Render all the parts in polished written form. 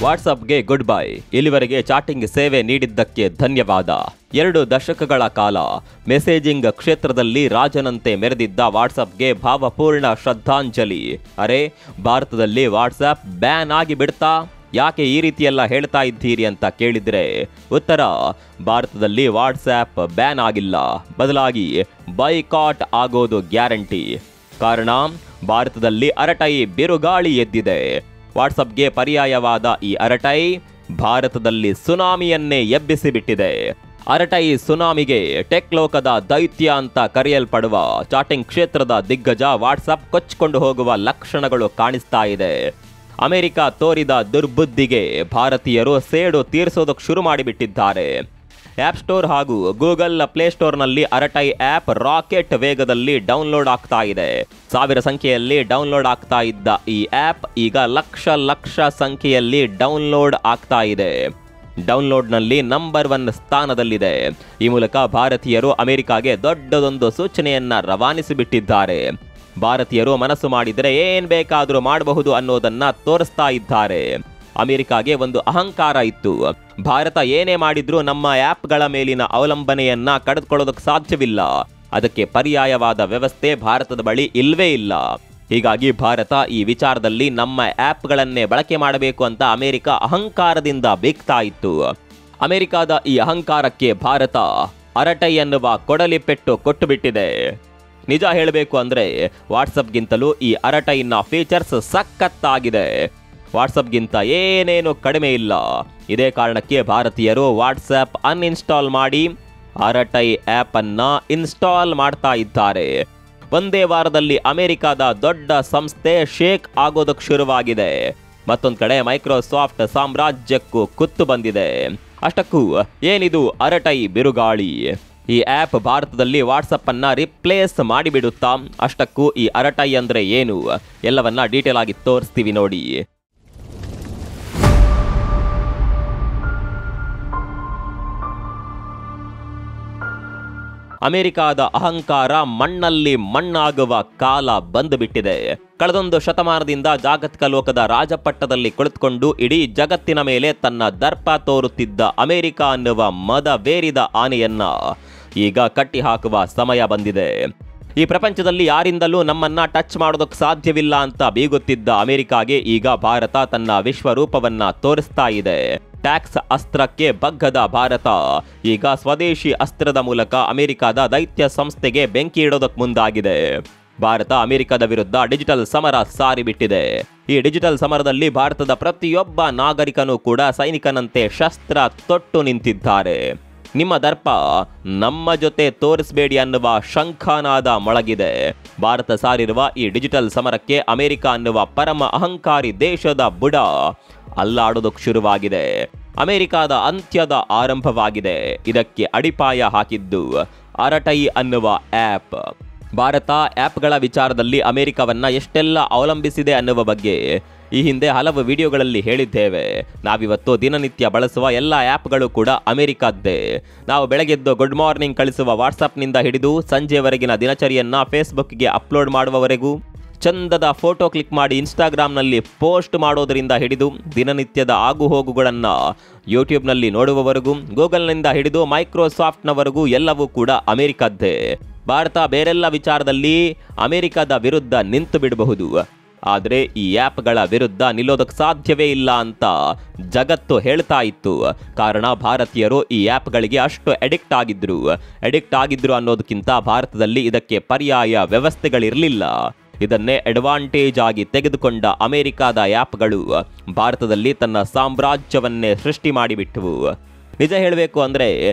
ವಾಟ್ಸಪ್ಗೆ good bye. ಇಲ್ಲಿವರೆಗೆ ಚಾಟಿಂಗ್ ಸೇವೆ ನೀಡಿದ್ದಕ್ಕೆ ಧನ್ಯವಾದ. 2 ದಶಕಗಳ ಕಾಲ ಮೆಸೇಜಿಂಗ್ ಕ್ಷೇತ್ರದಲ್ಲಿ ರಾಜನಂತೆ ಮೆರೆದಿದ್ದ ವಾಟ್ಸಪ್ಗೆ ಭಾವಪೂರ್ಣ ಶ್ರದ್ಧಾಂಜಲಿ. ಅರೆ, ಭಾರತದಲ್ಲಿ ವಾಟ್ಸಪ್ ಬ್ಯಾನ್ ಆಗಿ ಬಿಡ್ತಾ? ಯಾಕೆ ಈ ರೀತಿಯೆಲ್ಲ ಹೇಳ್ತಾ ಇದ್ದೀರಿ ಅಂತ ಕೇಳಿದ್ರೆ ಉತ್ತರ, ಭಾರತದಲ್ಲಿ ವಾಟ್ಸ್ಆ್ಯಪ್ ಬ್ಯಾನ್ ಆಗಿಲ್ಲ, ಬದಲಾಗಿ ಬೈಕಾಟ್ ಆಗೋದು ಗ್ಯಾರಂಟಿ. ಕಾರಣ, ಭಾರತದಲ್ಲಿ ಅರಟೈ ಬಿರುಗಾಳಿ ಎದ್ದಿದೆ. ವಾಟ್ಸಪ್ಗೆ ಪರ್ಯಾಯವಾದ ಈ ಅರಟೈ ಭಾರತದಲ್ಲಿ ಸುನಾಮಿಯನ್ನೇ ಎಬ್ಬಿಸಿಬಿಟ್ಟಿದೆ. ಅರಟೈ ಸುನಾಮಿಗೆ ಟೆಕ್ ಲೋಕದ ದೈತ್ಯ ಅಂತ ಕರೆಯಲ್ಪಡುವ ಚಾಟಿಂಗ್ ಕ್ಷೇತ್ರದ ದಿಗ್ಗಜ ವಾಟ್ಸಪ್ ಕೊಚ್ಚಿಕೊಂಡು ಹೋಗುವ ಲಕ್ಷಣಗಳು ಕಾಣಿಸ್ತಾ ಇದೆ. ಅಮೆರಿಕ ತೋರಿದ ದುರ್ಬುದ್ಧಿಗೆ ಭಾರತೀಯರು ಸೇಡು ತೀರಿಸೋದಕ್ಕೆ ಶುರು ಮಾಡಿಬಿಟ್ಟಿದ್ದಾರೆ. ಆ್ಯಪ್ ಸ್ಟೋರ್ ಹಾಗೂ ಗೂಗಲ್ ಪ್ಲೇಸ್ಟೋರ್ನಲ್ಲಿ ಅರಟೈ ಆ್ಯಪ್ ರಾಕೆಟ್ ವೇಗದಲ್ಲಿ ಡೌನ್ಲೋಡ್ ಆಗ್ತಾ ಇದೆ. 1000 ಸಂಖ್ಯೆಯಲ್ಲಿ ಡೌನ್ಲೋಡ್ ಆಗ್ತಾ ಇದ್ದ ಈ ಆ್ಯಪ್ ಈಗ ಲಕ್ಷ ಸಂಖ್ಯೆಯಲ್ಲಿ ಡೌನ್ಲೋಡ್ ಆಗ್ತಾ ಇದೆ. ಡೌನ್ಲೋಡ್ನಲ್ಲಿ ನಂಬರ್ 1 ಸ್ಥಾನದಲ್ಲಿದೆ. ಈ ಮೂಲಕ ಭಾರತೀಯರು ಅಮೆರಿಕಾಗೆ ದೊಡ್ಡದೊಂದು ಸೂಚನೆಯನ್ನ ರವಾನಿಸಿಬಿಟ್ಟಿದ್ದಾರೆ. ಭಾರತೀಯರು ಮನಸ್ಸು ಮಾಡಿದರೆ ಏನ್ ಬೇಕಾದರೂ ಮಾಡಬಹುದು ಅನ್ನೋದನ್ನ ತೋರಿಸ್ತಾ ಇದ್ದಾರೆ. ಅಮೆರಿಕಾಗೆ ಒಂದು ಅಹಂಕಾರ ಇತ್ತು. ಭಾರತ ಏನೇ ಮಾಡಿದ್ರೂ ನಮ್ಮ ಆ್ಯಪ್ಗಳ ಮೇಲಿನ ಅವಲಂಬನೆಯನ್ನ ಕಳೆದುಕೊಳ್ಳೋದಕ್ಕೆ ಸಾಧ್ಯವಿಲ್ಲ. ಅದಕ್ಕೆ ಪರ್ಯಾಯವಾದ ವ್ಯವಸ್ಥೆ ಭಾರತದ ಬಳಿ ಇಲ್ವೇ ಇಲ್ಲ. ಹೀಗಾಗಿ ಭಾರತ ಈ ವಿಚಾರದಲ್ಲಿ ನಮ್ಮ ಆ್ಯಪ್ಗಳನ್ನೇ ಬಳಕೆ ಮಾಡಬೇಕು ಅಂತ ಅಮೆರಿಕ ಅಹಂಕಾರದಿಂದ ಬೀಗ್ತಾ ಇತ್ತು. ಅಮೆರಿಕಾದ ಈ ಅಹಂಕಾರಕ್ಕೆ ಭಾರತ ಅರಟೈ ಎನ್ನುವ ಕೊಡಲಿ ಪೆಟ್ಟು ಕೊಟ್ಟು ಬಿಟ್ಟಿದೆ. ನಿಜ ಹೇಳಬೇಕು ಅಂದ್ರೆ ವಾಟ್ಸಪ್ಗಿಂತಲೂ ಈ ಅರಟೈನ ಫೀಚರ್ಸ್ ಸಖತ್ತಾಗಿದೆ. ವಾಟ್ಸಪ್ಗಿಂತ ಏನೇನು ಕಡಿಮೆ ಇಲ್ಲ. ಇದೇ ಕಾರಣಕ್ಕೆ ಭಾರತೀಯರು ವಾಟ್ಸಪ್ ಅನ್ಇನ್ಸ್ಟಾಲ್ ಮಾಡಿ ಅರಟೈ ಆ್ಯಪ್ ಅನ್ನ ಇನ್ಸ್ಟಾಲ್ ಮಾಡ್ತಾ ಇದ್ದಾರೆ. ಒಂದೇ ವಾರದಲ್ಲಿ ಅಮೆರಿಕದ ದೊಡ್ಡ ಸಂಸ್ಥೆ ಶೇಕ್ ಆಗೋದಕ್ಕೆ ಶುರುವಾಗಿದೆ. ಮತ್ತೊಂದು ಕಡೆ ಮೈಕ್ರೋಸಾಫ್ಟ್ ಸಾಮ್ರಾಜ್ಯಕ್ಕೂ ಕುತ್ತು ಬಂದಿದೆ. ಅಷ್ಟಕ್ಕೂ ಏನಿದು ಅರಟೈ ಬಿರುಗಾಳಿ? ಈ ಆ್ಯಪ್ ಭಾರತದಲ್ಲಿ ವಾಟ್ಸಪ್ ಅನ್ನ ರಿಪ್ಲೇಸ್ ಮಾಡಿಬಿಡುತ್ತಾ? ಅಷ್ಟಕ್ಕೂ ಈ ಅರಟೈ ಅಂದ್ರೆ ಏನು ಎಲ್ಲವನ್ನ ಡೀಟೇಲ್ ಆಗಿ ತೋರಿಸ್ತೀವಿ ನೋಡಿ. ಅಮೆರಿಕಾದ ಅಹಂಕಾರ ಮಣ್ಣಲ್ಲಿ ಮಣ್ಣಾಗುವ ಕಾಲ ಬಂದುಬಿಟ್ಟಿದೆ. ಕಳೆದೊಂದು ಶತಮಾನದಿಂದ ಜಾಗತಿಕ ಲೋಕದ ರಾಜಪಟ್ಟದಲ್ಲಿ ಕುಳಿತುಕೊಂಡು ಇಡೀ ಜಗತ್ತಿನ ಮೇಲೆ ತನ್ನ ದರ್ಪ ತೋರುತ್ತಿದ್ದ ಅಮೆರಿಕ ಅನ್ನುವ ಮದವೇರಿದ ಆನೆಯನ್ನ ಈಗ ಕಟ್ಟಿ ಹಾಕುವ ಸಮಯ ಬಂದಿದೆ. ಈ ಪ್ರಪಂಚದಲ್ಲಿ ಯಾರಿಂದಲೂ ನಮ್ಮನ್ನ ಟಚ್ ಮಾಡೋದಕ್ಕೆ ಸಾಧ್ಯವಿಲ್ಲ ಅಂತ ಬೀಗುತ್ತಿದ್ದ ಅಮೆರಿಕಾಗೆ ಈಗ ಭಾರತ ತನ್ನ ವಿಶ್ವರೂಪವನ್ನ ತೋರಿಸ್ತಾ ಇದೆ. ಟ್ಯಾಕ್ಸ್ ಅಸ್ತ್ರಕ್ಕೆ ಬಗ್ಗದ ಭಾರತ ಈಗ ಸ್ವದೇಶಿ ಅಸ್ತ್ರದ ಮೂಲಕ ಅಮೆರಿಕದ ದೈತ್ಯ ಸಂಸ್ಥೆಗೆ ಬೆಂಕಿ ಇಡೋದಕ್ಕೆ ಮುಂದಾಗಿದೆ. ಭಾರತ ಅಮೆರಿಕದ ವಿರುದ್ಧ ಡಿಜಿಟಲ್ ಸಮರ ಸಾರಿಬಿಟ್ಟಿದೆ. ಈ ಡಿಜಿಟಲ್ ಸಮರದಲ್ಲಿ ಭಾರತದ ಪ್ರತಿಯೊಬ್ಬ ನಾಗರಿಕನೂ ಕೂಡ ಸೈನಿಕನಂತೆ ಶಸ್ತ್ರ ತೊಟ್ಟು ನಿಂತಿದ್ದಾರೆ. ನಿಮ್ಮ ದರ್ಪ ನಮ್ಮ ಜೊತೆ ತೋರಿಸಬೇಡಿ ಅನ್ನುವ ಶಂಖನಾದ ಮೊಳಗಿದೆ. ಭಾರತ ಸಾರಿರುವ ಈ ಡಿಜಿಟಲ್ ಸಮರಕ್ಕೆ ಅಮೆರಿಕ ಅನ್ನುವ ಪರಮ ಅಹಂಕಾರಿ ದೇಶದ ಬುಡ ಅಲ್ಲಾಡೋದಕ್ಕೆ ಶುರುವಾಗಿದೆ. ಅಮೆರಿಕದ ಅಂತ್ಯದ ಆರಂಭವಾಗಿದೆ. ಇದಕ್ಕೆ ಅಡಿಪಾಯ ಹಾಕಿದ್ದು ಅರಟೈ ಅನ್ನುವ ಆ್ಯಪ್. ಭಾರತ ಆ್ಯಪ್ಗಳ ವಿಚಾರದಲ್ಲಿ ಅಮೆರಿಕವನ್ನ ಎಷ್ಟೆಲ್ಲ ಅವಲಂಬಿಸಿದೆ ಅನ್ನುವ ಬಗ್ಗೆ ಈ ಹಿಂದೆ ಹಲವು ವಿಡಿಯೋಗಳಲ್ಲಿ ಹೇಳಿದ್ದೇವೆ. ನಾವಿವತ್ತು ದಿನನಿತ್ಯ ಬಳಸುವ ಎಲ್ಲ ಆ್ಯಪ್ಗಳು ಕೂಡ ಅಮೆರಿಕದ್ದೇ. ನಾವು ಬೆಳಗ್ಗೆದ್ದು ಗುಡ್ ಮಾರ್ನಿಂಗ್ ಕಳಿಸುವ ವಾಟ್ಸಪ್ನಿಂದ ಹಿಡಿದು ಸಂಜೆವರೆಗಿನ ದಿನಚರಿಯನ್ನ ಫೇಸ್ಬುಕ್ಗೆ ಅಪ್ಲೋಡ್ ಮಾಡುವವರೆಗೂ, ಚಂದದ ಫೋಟೋ ಕ್ಲಿಕ್ ಮಾಡಿ ಇನ್ಸ್ಟಾಗ್ರಾಮ್ನಲ್ಲಿ ಪೋಸ್ಟ್ ಮಾಡೋದರಿಂದ ಹಿಡಿದು ದಿನನಿತ್ಯದ ಆಗುಹೋಗುಗಳನ್ನು ಯೂಟ್ಯೂಬ್ನಲ್ಲಿ ನೋಡುವವರೆಗೂ, ಗೂಗಲ್ನಿಂದ ಹಿಡಿದು ಮೈಕ್ರೋಸಾಫ್ಟ್ನವರೆಗೂ ಎಲ್ಲವೂ ಕೂಡ ಅಮೆರಿಕದ್ದೇ. ಭಾರತ ಬೇರೆಲ್ಲ ವಿಚಾರದಲ್ಲಿ ಅಮೆರಿಕದ ವಿರುದ್ಧ ನಿಂತು ಬಿಡಬಹುದು, ಆದರೆ ಈ ಆ್ಯಪ್ಗಳ ವಿರುದ್ಧ ನಿಲ್ಲೋದಕ್ಕೆ ಸಾಧ್ಯವೇ ಇಲ್ಲ ಅಂತ ಜಗತ್ತು ಹೇಳ್ತಾ ಇತ್ತು. ಕಾರಣ, ಭಾರತೀಯರು ಈ ಆ್ಯಪ್ಗಳಿಗೆ ಅಷ್ಟು ಅಡಿಕ್ಟ್ ಆಗಿದ್ರು ಅನ್ನೋದಕ್ಕಿಂತ ಭಾರತದಲ್ಲಿ ಇದಕ್ಕೆ ಪರ್ಯಾಯ ವ್ಯವಸ್ಥೆಗಳಿರಲಿಲ್ಲ. ಇದನ್ನೇ ಅಡ್ವಾಂಟೇಜ್ ಆಗಿ ತೆಗೆದುಕೊಂಡ ಅಮೆರಿಕದ ಆ್ಯಪ್ಗಳು ಭಾರತದಲ್ಲಿ ತನ್ನ ಸಾಮ್ರಾಜ್ಯವನ್ನೇ ಸೃಷ್ಟಿ ಮಾಡಿಬಿಟ್ಟವು. ನಿಜ ಹೇಳಬೇಕು ಅಂದರೆ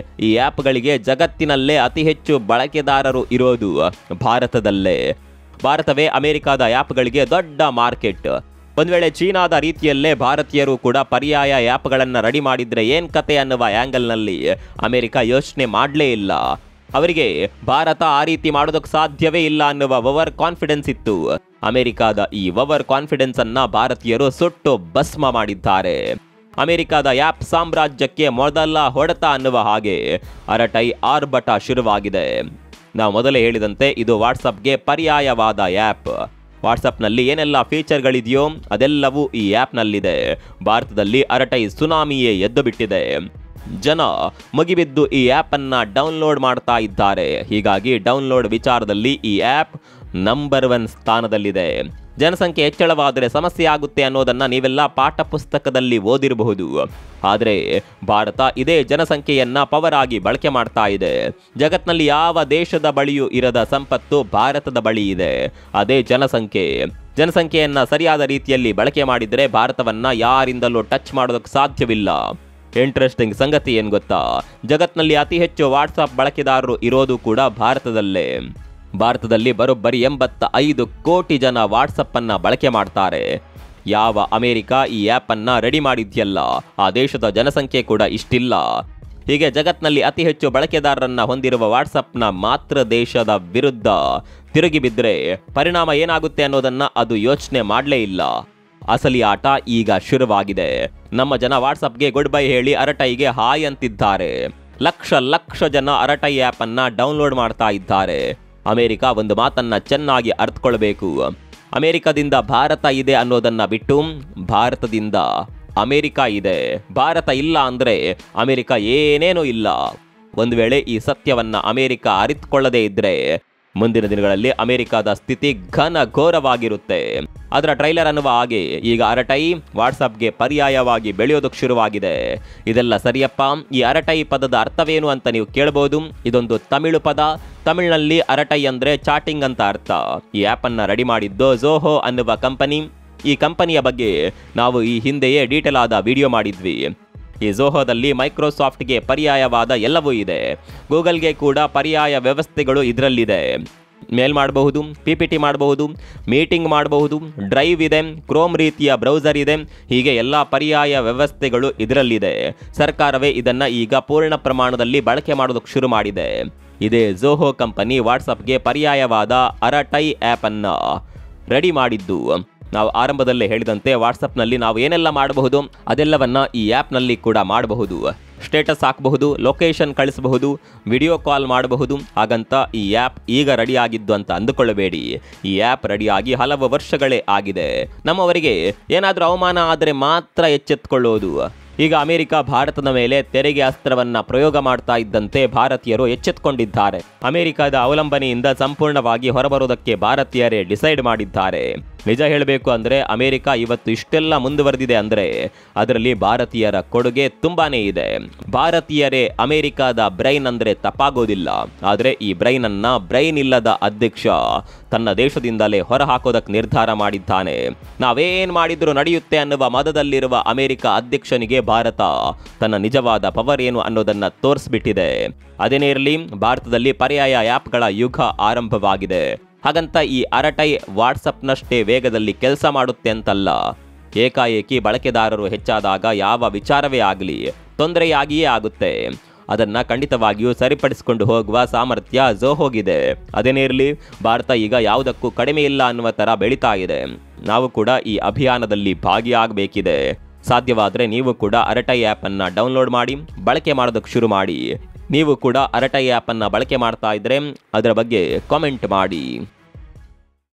ಈ ಆ್ಯಪ್ಗಳಿಗೆ ಜಗತ್ತಿನಲ್ಲೇ ಅತಿ ಹೆಚ್ಚು ಬಳಕೆದಾರರು ಇರೋದು ಭಾರತದಲ್ಲೇ. ಭಾರತವೇ ಅಮೆರಿಕದ ಆ್ಯಪ್ಗಳಿಗೆ ದೊಡ್ಡ ಮಾರ್ಕೆಟ್. ಒಂದು ವೇಳೆ ಚೀನಾದ ರೀತಿಯಲ್ಲೇ ಭಾರತೀಯರು ಕೂಡ ಪರ್ಯಾಯ ಆ್ಯಪ್ಗಳನ್ನು ರೆಡಿ ಮಾಡಿದ್ರೆ ಏನ್ ಕತೆ ಅನ್ನುವ ಆ್ಯಂಗಲ್ನಲ್ಲಿ ಅಮೆರಿಕ ಯೋಚನೆ ಮಾಡಲೇ ಇಲ್ಲ. ಅವರಿಗೆ ಭಾರತ ಆ ರೀತಿ ಮಾಡೋದಕ್ಕೆ ಸಾಧ್ಯವೇ ಇಲ್ಲ ಅನ್ನುವ ಓವರ್ ಕಾನ್ಫಿಡೆನ್ಸ್ ಇತ್ತು. ಅಮೆರಿಕದ ಈ ಓವರ್ ಕಾನ್ಫಿಡೆನ್ಸ್ ಅನ್ನ ಭಾರತೀಯರು ಸುಟ್ಟು ಭಸ್ಮ ಮಾಡಿದ್ದಾರೆ. ಅಮೆರಿಕದ ಆ್ಯಪ್ ಸಾಮ್ರಾಜ್ಯಕ್ಕೆ ಮೊದಲ ಹೊಡೆತ ಅನ್ನುವ ಹಾಗೆ ಅರಟೈ ಆರ್ಭಟ ಶುರುವಾಗಿದೆ. ನಾವು ಮೊದಲೇ ಹೇಳಿದಂತೆ ಇದು ವಾಟ್ಸಪ್ಗೆ ಪರ್ಯಾಯವಾದ ಆ್ಯಪ್. ವಾಟ್ಸಪ್ನಲ್ಲಿ ಏನೆಲ್ಲ ಫೀಚರ್ಗಳಿದೆಯೋ ಅದೆಲ್ಲವೂ ಈ ಆ್ಯಪ್ನಲ್ಲಿದೆ. ಭಾರತದಲ್ಲಿ ಅರಟೈ ಸುನಾಮಿಯೇ ಎದ್ದು ಬಿಟ್ಟಿದೆ. ಜನ ಮುಗಿಬಿದ್ದು ಈ ಆ್ಯಪನ್ನು ಡೌನ್ಲೋಡ್ ಮಾಡ್ತಾ ಇದ್ದಾರೆ. ಹೀಗಾಗಿ ಡೌನ್ಲೋಡ್ ವಿಚಾರದಲ್ಲಿ ಈ ಆ್ಯಪ್ ನಂಬರ್ 1 ಸ್ಥಾನದಲ್ಲಿದೆ. ಜನಸಂಖ್ಯೆ ಹೆಚ್ಚಳವಾದರೆ ಸಮಸ್ಯೆ ಆಗುತ್ತೆ ಅನ್ನೋದನ್ನು ನೀವೆಲ್ಲ ಪಾಠ ಪುಸ್ತಕದಲ್ಲಿ ಓದಿರಬಹುದು. ಆದರೆ ಭಾರತ ಇದೇ ಜನಸಂಖ್ಯೆಯನ್ನು ಪವರ್ ಆಗಿ ಬಳಕೆ ಮಾಡ್ತಾ ಇದೆ. ಜಗತ್ತಿನಲ್ಲಿ ಯಾವ ದೇಶದ ಬಳಿಯೂ ಇರದ ಸಂಪತ್ತು ಭಾರತದ ಬಳಿ ಇದೆ, ಅದೇ ಜನಸಂಖ್ಯೆಯನ್ನು ಸರಿಯಾದ ರೀತಿಯಲ್ಲಿ ಬಳಕೆ ಮಾಡಿದರೆ ಭಾರತವನ್ನು ಯಾರಿಂದಲೂ ಟಚ್ ಮಾಡೋದಕ್ಕೆ ಸಾಧ್ಯವಿಲ್ಲ. ಇಂಟ್ರೆಸ್ಟಿಂಗ್ ಸಂಗತಿ ಏನು ಗೊತ್ತಾ, ಜಗತ್ತಿನಲ್ಲಿ ಅತಿ ಹೆಚ್ಚು ವಾಟ್ಸಾಪ್ ಬಳಕೆದಾರರು ಇರೋದು ಕೂಡ ಭಾರತದಲ್ಲೇ. ಭಾರತದಲ್ಲಿ ಬರೋಬ್ಬರಿ 85 ಕೋಟಿ ಜನ ವಾಟ್ಸಪ್ಪನ್ನು ಬಳಕೆ ಮಾಡ್ತಾರೆ. ಯಾವ ಅಮೆರಿಕ ಈ ಆ್ಯಪನ್ನು ರೆಡಿ ಮಾಡಿದ್ಯಲ್ಲ, ಆ ದೇಶದ ಜನಸಂಖ್ಯೆ ಕೂಡ ಇಷ್ಟಿಲ್ಲ. ಹೀಗೆ ಜಗತ್ತಿನಲ್ಲಿ ಅತಿ ಹೆಚ್ಚು ಬಳಕೆದಾರರನ್ನು ಹೊಂದಿರುವ ವಾಟ್ಸಪ್ನ ಮಾತೃ ದೇಶದ ವಿರುದ್ಧ ತಿರುಗಿ ಬಿದ್ದರೆ ಪರಿಣಾಮ ಏನಾಗುತ್ತೆ ಅನ್ನೋದನ್ನು ಅದು ಯೋಚನೆ ಮಾಡಲೇ ಇಲ್ಲ. ಅಸಲಿ ಆಟ ಈಗ ಶುರುವಾಗಿದೆ. ನಮ್ಮ ಜನ ವಾಟ್ಸಪ್ಗೆ ಗುಡ್ ಬೈ ಹೇಳಿ ಅರಟೈಗೆ ಹಾಯ್ ಅಂತಿದ್ದಾರೆ. ಲಕ್ಷ ಜನ ಅರಟೈ ಆ್ಯಪನ್ನು ಡೌನ್ಲೋಡ್ ಮಾಡ್ತಾ ಇದ್ದಾರೆ. ಅಮೆರಿಕ ಒಂದು ಮಾತನ್ನು ಚೆನ್ನಾಗಿ ಅರ್ಥಕೊಳ್ಬೇಕು. ಅಮೆರಿಕದಿಂದ ಭಾರತ ಇದೆ ಅನ್ನೋದನ್ನು ಬಿಟ್ಟು ಭಾರತದಿಂದ ಅಮೆರಿಕ ಇದೆ. ಭಾರತ ಇಲ್ಲ ಅಂದರೆ ಅಮೆರಿಕ ಏನೇನೂ ಇಲ್ಲ. ಒಂದು ವೇಳೆ ಈ ಸತ್ಯವನ್ನು ಅಮೆರಿಕ ಅರಿತುಕೊಳ್ಳದೇ ಇದ್ದರೆ ಮುಂದಿನ ದಿನಗಳಲ್ಲಿ ಅಮೆರಿಕದ ಸ್ಥಿತಿ ಘೋರವಾಗಿರುತ್ತೆ. ಅದರ ಟ್ರೈಲರ್ ಅನ್ನುವ ಹಾಗೆ ಈಗ ಅರಟೈ ವಾಟ್ಸಪ್ಗೆ ಪರ್ಯಾಯವಾಗಿ ಬೆಳೆಯೋದಕ್ಕೆ ಶುರುವಾಗಿದೆ. ಇದೆಲ್ಲ ಸರಿಯಪ್ಪ, ಈ ಅರಟೈ ಪದದ ಅರ್ಥವೇನು ಅಂತ ನೀವು ಕೇಳಬಹುದು. ಇದೊಂದು ತಮಿಳು ಪದ. ತಮಿಳಿನಲ್ಲಿ ಅರಟೈ ಅಂದರೆ ಚಾಟಿಂಗ್ ಅಂತ ಅರ್ಥ. ಈ ಆ್ಯಪನ್ನು ರೆಡಿ ಮಾಡಿದ್ದು ಝೋಹೋ ಅನ್ನುವ ಕಂಪನಿ. ಈ ಕಂಪನಿಯ ಬಗ್ಗೆ ನಾವು ಈ ಹಿಂದೆಯೇ ಡೀಟೇಲ್ ಆದ ವಿಡಿಯೋ ಮಾಡಿದ್ವಿ. ಈ ಝೋಹೋದಲ್ಲಿ ಮೈಕ್ರೋಸಾಫ್ಟ್ಗೆ ಪರ್ಯಾಯವಾದ ಎಲ್ಲವೂ ಇದೆ. ಗೂಗಲ್ಗೆ ಕೂಡ ಪರ್ಯಾಯ ವ್ಯವಸ್ಥೆಗಳು ಇದರಲ್ಲಿದೆ. ಮೇಲ್ ಮಾಡಬಹುದು, PPT ಮಾಡಬಹುದು, ಮೀಟಿಂಗ್ ಮಾಡಬಹುದು, ಡ್ರೈವ್ ಇದೆ, ಕ್ರೋಮ್ ರೀತಿಯ ಬ್ರೌಸರ್ ಇದೆ. ಹೀಗೆ ಎಲ್ಲ ಪರ್ಯಾಯ ವ್ಯವಸ್ಥೆಗಳು ಇದರಲ್ಲಿದೆ. ಸರ್ಕಾರವೇ ಇದನ್ನು ಈಗ ಪೂರ್ಣ ಪ್ರಮಾಣದಲ್ಲಿ ಬಳಕೆ ಮಾಡೋದಕ್ಕೆ ಶುರು ಮಾಡಿದೆ. ಇದೇ ಝೋಹೋ ಕಂಪನಿ ವಾಟ್ಸಪ್ಗೆ ಪರ್ಯಾಯವಾದ ಅರಟೈ ಆ್ಯಪನ್ನು ರೆಡಿ ಮಾಡಿದ್ದು. ನಾವು ಆರಂಭದಲ್ಲೇ ಹೇಳಿದಂತೆ ವಾಟ್ಸಪ್ನಲ್ಲಿ ನಾವು ಏನೆಲ್ಲ ಮಾಡಬಹುದು ಅದೆಲ್ಲವನ್ನ ಈ ಆ್ಯಪ್ನಲ್ಲಿ ಕೂಡ ಮಾಡಬಹುದು. ಸ್ಟೇಟಸ್ ಹಾಕಬಹುದು, ಲೊಕೇಶನ್ ಕಳಿಸಬಹುದು, ವಿಡಿಯೋ ಕಾಲ್ ಮಾಡಬಹುದು. ಹಾಗಂತ ಈ ಆ್ಯಪ್ ಈಗ ರೆಡಿಯಾಗಿದ್ದು ಅಂತ ಅಂದುಕೊಳ್ಳಬೇಡಿ. ಈ ಆ್ಯಪ್ ರೆಡಿಯಾಗಿ ಹಲವು ವರ್ಷಗಳೇ ಆಗಿದೆ. ನಮ್ಮವರಿಗೆ ಏನಾದರೂ ಅವಮಾನ ಆದರೆ ಮಾತ್ರ ಎಚ್ಚೆತ್ತುಕೊಳ್ಳೋದು. ಈಗ ಅಮೆರಿಕ ಭಾರತದ ಮೇಲೆ ತೆರಿಗೆ ಅಸ್ತ್ರವನ್ನ ಪ್ರಯೋಗ ಮಾಡ್ತಾ ಇದ್ದಂತೆ ಭಾರತೀಯರು ಎಚ್ಚೆತ್ತುಕೊಂಡಿದ್ದಾರೆ. ಅಮೆರಿಕದ ಅವಲಂಬನೆಯಿಂದ ಸಂಪೂರ್ಣವಾಗಿ ಹೊರಬರೋದಕ್ಕೆ ಭಾರತೀಯರೇ ಡಿಸೈಡ್ ಮಾಡಿದ್ದಾರೆ. ನಿಜ ಹೇಳಬೇಕು ಅಂದರೆ ಅಮೆರಿಕ ಇವತ್ತು ಇಷ್ಟೆಲ್ಲ ಮುಂದುವರೆದಿದೆ ಅಂದರೆ ಅದರಲ್ಲಿ ಭಾರತೀಯರ ಕೊಡುಗೆ ತುಂಬಾನೇ ಇದೆ. ಭಾರತೀಯರೇ ಅಮೆರಿಕದ ಬ್ರೈನ್ ಅಂದರೆ ತಪ್ಪಾಗೋದಿಲ್ಲ. ಆದರೆ ಈ ಬ್ರೈನ್ ಇಲ್ಲದ ಅಧ್ಯಕ್ಷ ತನ್ನ ದೇಶದಿಂದಲೇ ಹೊರಹಾಕೋದಕ್ಕೆ ನಿರ್ಧಾರ ಮಾಡಿದ್ದಾನೆ. ನಾವೇನ್ ಮಾಡಿದ್ರು ನಡೆಯುತ್ತೆ ಅನ್ನುವ ಮದದಲ್ಲಿರುವ ಅಮೆರಿಕ ಅಧ್ಯಕ್ಷನಿಗೆ ಭಾರತ ತನ್ನ ನಿಜವಾದ ಪವರ್ ಏನು ಅನ್ನೋದನ್ನ ತೋರಿಸ್ಬಿಟ್ಟಿದೆ. ಅದೇನೇ ಇರಲಿ, ಭಾರತದಲ್ಲಿ ಪರ್ಯಾಯ ಆ್ಯಪ್ಗಳ ಯುಗ ಆರಂಭವಾಗಿದೆ. ಹಾಗಂತ ಈ ಅರಟೈ ವಾಟ್ಸಪ್ನಷ್ಟೇ ವೇಗದಲ್ಲಿ ಕೆಲಸ ಮಾಡುತ್ತೆ ಅಂತಲ್ಲ. ಏಕಾಏಕಿ ಬಳಕೆದಾರರು ಹೆಚ್ಚಾದಾಗ ಯಾವ ವಿಚಾರವೇ ಆಗಲಿ ತೊಂದರೆಯಾಗಿಯೇ ಆಗುತ್ತೆ. ಅದನ್ನು ಖಂಡಿತವಾಗಿಯೂ ಸರಿಪಡಿಸಿಕೊಂಡು ಹೋಗುವ ಸಾಮರ್ಥ್ಯ ಝೋಹೋಗಿದೆ. ಅದೇನೇ ಇರಲಿ, ಭಾರತ ಈಗ ಯಾವುದಕ್ಕೂ ಕಡಿಮೆ ಇಲ್ಲ ಅನ್ನುವ ಥರ ಬೆಳೀತಾ ಇದೆ. ನಾವು ಕೂಡ ಈ ಅಭಿಯಾನದಲ್ಲಿ ಭಾಗಿಯಾಗಬೇಕಿದೆ. ಸಾಧ್ಯವಾದರೆ ನೀವು ಕೂಡ ಅರಟೈ ಆ್ಯಪನ್ನು ಡೌನ್ಲೋಡ್ ಮಾಡಿ ಬಳಕೆ ಮಾಡೋದಕ್ಕೆ ಶುರು ಮಾಡಿ. ನೀವು ಕೂಡ ಅರಟೈ ಆ್ಯಪನ್ನು ಬಳಕೆ ಮಾಡ್ತಾ ಇದ್ದರೆ ಅದರ ಬಗ್ಗೆ ಕಾಮೆಂಟ್ ಮಾಡಿ.